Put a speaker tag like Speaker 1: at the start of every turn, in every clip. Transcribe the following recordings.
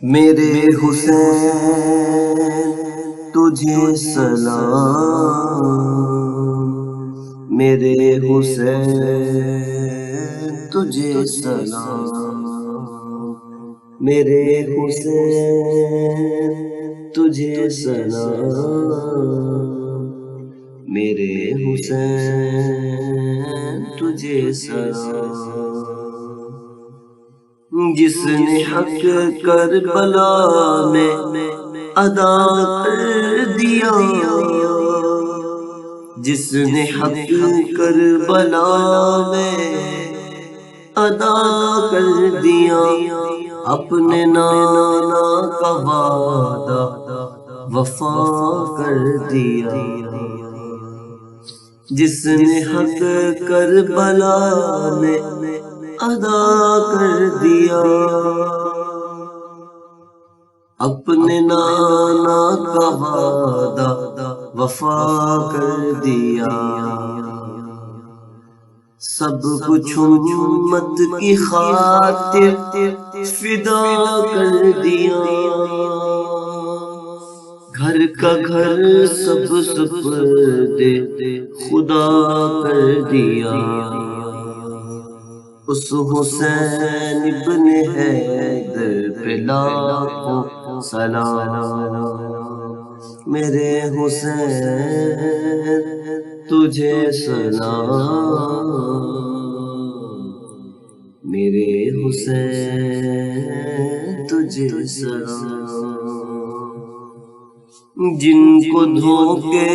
Speaker 1: میرے حسین تجھے سلام، میرے حسین تجھے سلام، میرے حسین تجھے سلام، میرے حسین تجھے سلام۔ جس نے حق کربلا میں ادا کر دیا، جس نے حق کربلا میں ادا کر دیا، اپنے نانا کا وعدہ وفا کر دیا۔ جس نے حق کربلا میں ادا کر دیا، اپنے نانا کا وعدہ وفا کر دیا۔ سب کچھ امت کی خاطر فدا کر دیا، گھر کا گھر سب سپرد خدا کر دیا۔ اس حسین ابن حیدر پہ لاکھوں سلام، میرے حسین تجھے سلام، میرے حسین تجھے سلام۔ جن کو دھوکے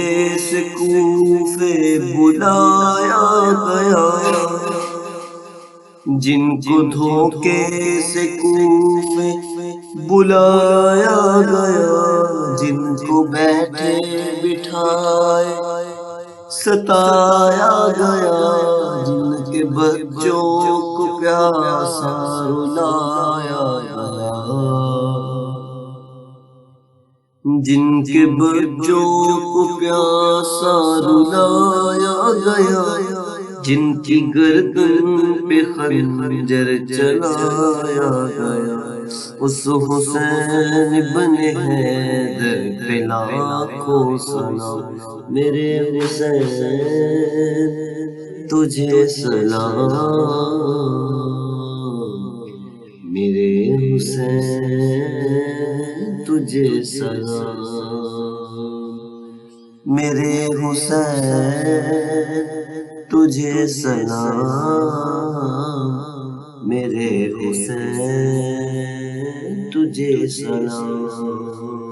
Speaker 1: سے کوفے بلایا گیا، جن کو دھوکے سے کوفے بلایا گیا، جن کو بیٹھے بٹھائے ستایا گیا، جن کے بچوں کو پیاسا رلایا گیا، جن کے بچوں کو پیاسا رلایا گیا، جن کی گردن پہ خنجر چلایا گیا، اس حسین ابن حیدر پہ لاکھوں سلام، میرے حسین تجھے سلام، میرے حسین تجھے سلام، میرے حسین تجھے سلام، میرے حسین تجھے سلام۔